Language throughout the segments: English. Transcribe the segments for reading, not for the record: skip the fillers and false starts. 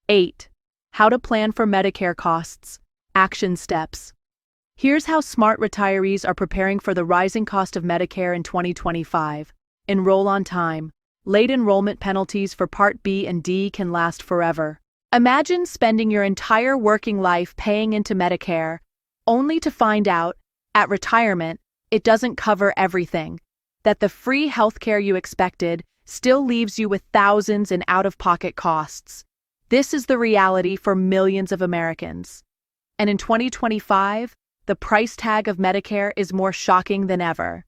8. How to plan for Medicare costs. Action steps. Here's how smart retirees are preparing for the rising cost of Medicare in 2025. Enroll on time. Late enrollment penalties for Part B and D can last forever. Imagine spending your entire working life paying into Medicare, only to find out, at retirement, it doesn't cover everything. That the free healthcare you expected still leaves you with thousands in out-of-pocket costs. This is the reality for millions of Americans. And in 2025, the price tag of Medicare is more shocking than ever.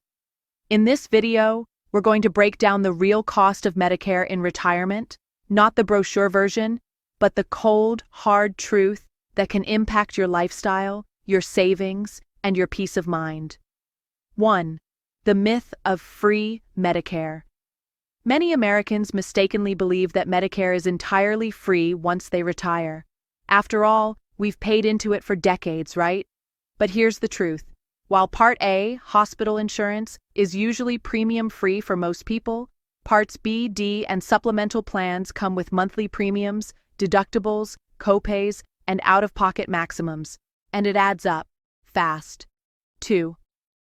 In this video, we're going to break down the real cost of Medicare in retirement, not the brochure version, but the cold, hard truth that can impact your lifestyle, your savings, and your peace of mind. 1. The myth of free Medicare. Many Americans mistakenly believe that Medicare is entirely free once they retire. After all, we've paid into it for decades, right? But here's the truth. While Part A, hospital insurance, is usually premium-free for most people, Parts B, D, and supplemental plans come with monthly premiums, deductibles, copays, and out-of-pocket maximums, and it adds up fast. 2.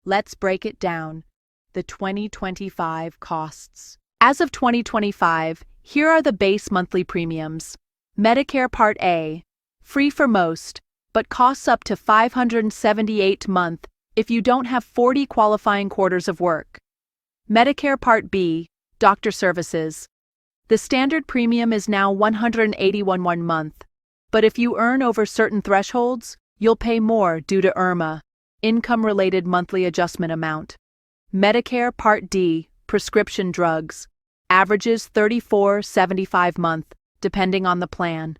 Let's break it down. The 2025 costs. As of 2025, here are the base monthly premiums. Medicare Part A, free for most, but costs up to $578 a month if you don't have 40 qualifying quarters of work. Medicare Part B, doctor services. The standard premium is now $181 a month, but if you earn over certain thresholds, you'll pay more due to IRMAA, income-related monthly adjustment amount. Medicare Part D, prescription drugs, averages $34.75 a month, depending on the plan.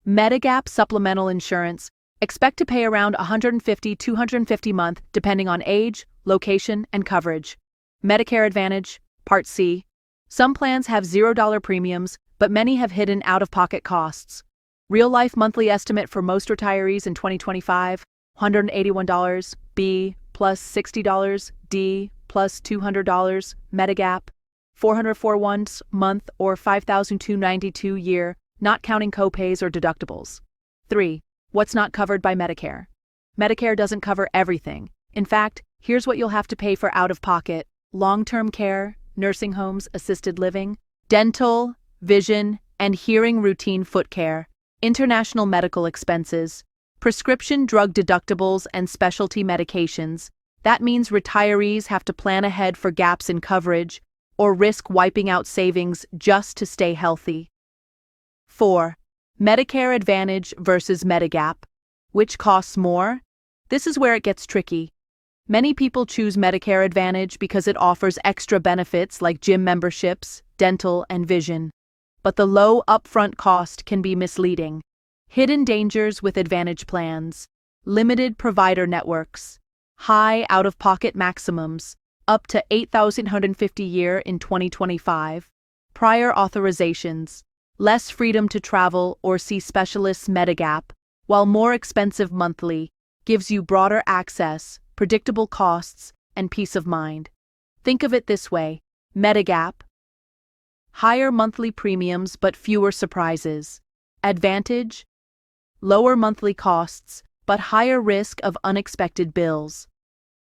Medigap supplemental insurance, expect to pay around $150–250 a month, depending on age, location, and coverage. Medicare Advantage, Part C. Some plans have $0 premiums, but many have hidden out-of-pocket costs. Real-life monthly estimate for most retirees in 2025, $181, B, plus $60, D, plus $200, Medigap, $404 month or $5,292 year, not counting copays or deductibles. 3. What's not covered by Medicare? Medicare doesn't cover everything. In fact, here's what you'll have to pay for out-of-pocket: long-term care, nursing homes, assisted living, dental, vision, and hearing routine foot care, international medical expenses, prescription drug deductibles, and specialty medications. That means retirees have to plan ahead for gaps in coverage or risk wiping out savings just to stay healthy. 4. Medicare Advantage versus Medigap. Which costs more? This is where it gets tricky. Many people choose Medicare Advantage because it offers extra benefits like gym memberships, dental, and vision. But the low upfront cost can be misleading. Hidden dangers with Advantage plans: limited provider networks, high out-of-pocket maximums, up to $8,150 a year in 2025, prior authorizations, less freedom to travel or see specialists. Medigap, while more expensive monthly, gives you broader access, predictable costs, and peace of mind. Think of it this way: Medigap, higher monthly premiums but fewer surprises. Advantage, lower monthly costs but higher risk of unexpected bills.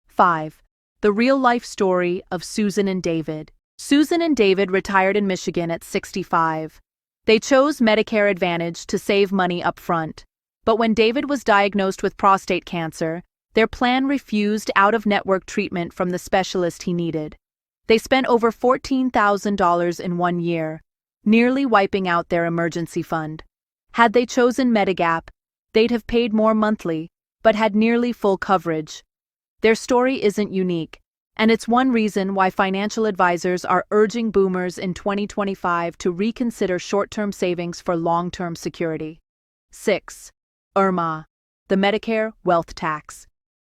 5. The real-life story of Susan and David. Susan and David retired in Michigan at 65. They chose Medicare Advantage to save money up front. But when David was diagnosed with prostate cancer, their plan refused out-of-network treatment from the specialist he needed. They spent over $14,000 in 1 year, nearly wiping out their emergency fund. Had they chosen Medigap, they'd have paid more monthly, but had nearly full coverage. Their story isn't unique, and it's one reason why financial advisors are urging boomers in 2025 to reconsider short-term savings for long-term security. 6. IRMAA, the Medicare wealth tax.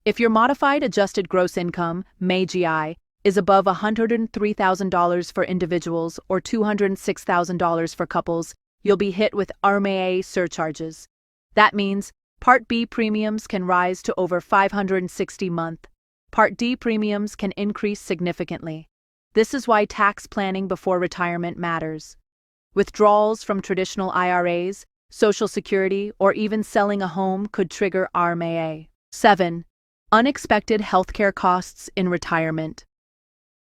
If your modified adjusted gross income, MAGI, is above $103,000 for individuals or $206,000 for couples, you'll be hit with IRMAA surcharges. That means Part B premiums can rise to over $560 a month. Part D premiums can increase significantly. This is why tax planning before retirement matters. Withdrawals from traditional IRAs, Social Security, or even selling a home could trigger IRMAA. 7. Unexpected healthcare costs in retirement.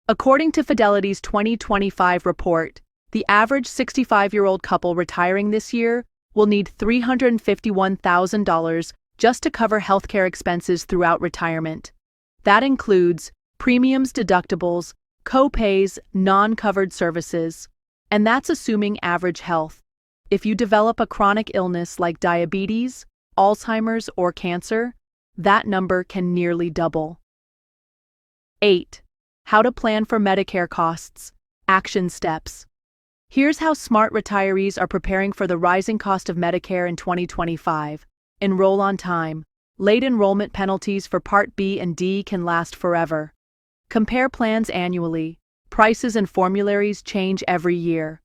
According to Fidelity's 2025 report, the average 65-year-old couple retiring this year will need $351,000 just to cover healthcare expenses throughout retirement. That includes premiums, deductibles, co-pays, non-covered services, and that's assuming average health. If you develop a chronic illness like diabetes, Alzheimer's, or cancer, that number can nearly double. 8. How to plan for Medicare costs. Action steps. Here's how smart retirees are preparing for the rising cost of Medicare in 2025. Enroll on time. Late enrollment penalties for Part B and D can last forever. Compare plans annually. Prices and formularies change every year.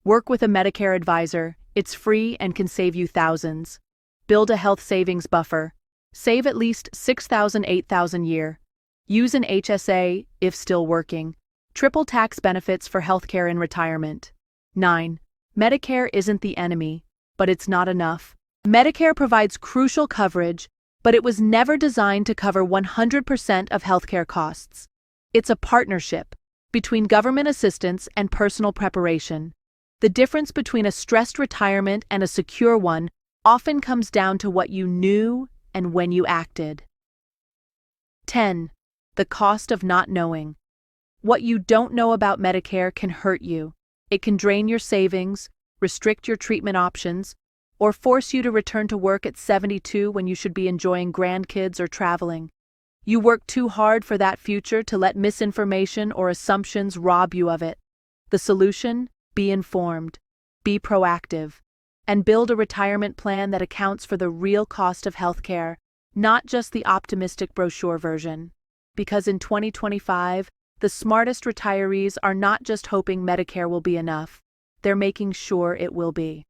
Work with a Medicare advisor. It's free and can save you thousands. Build a health savings buffer. Save at least $6,000 to $8,000 a year. Use an HSA if still working. Triple tax benefits for healthcare in retirement. 9. Medicare isn't the enemy, but it's not enough. Medicare provides crucial coverage, but it was never designed to cover 100% of healthcare costs. It's a partnership between government assistance and personal preparation. The difference between a stressed retirement and a secure one often comes down to what you knew and when you acted. 10. The cost of not knowing. What you don't know about Medicare can hurt you. It can drain your savings, restrict your treatment options, or force you to return to work at 72 when you should be enjoying grandkids or traveling. You work too hard for that future to let misinformation or assumptions rob you of it. The solution? Be informed, be proactive, and build a retirement plan that accounts for the real cost of healthcare, not just the optimistic brochure version. Because in 2025, the smartest retirees are not just hoping Medicare will be enough, they're making sure it will be.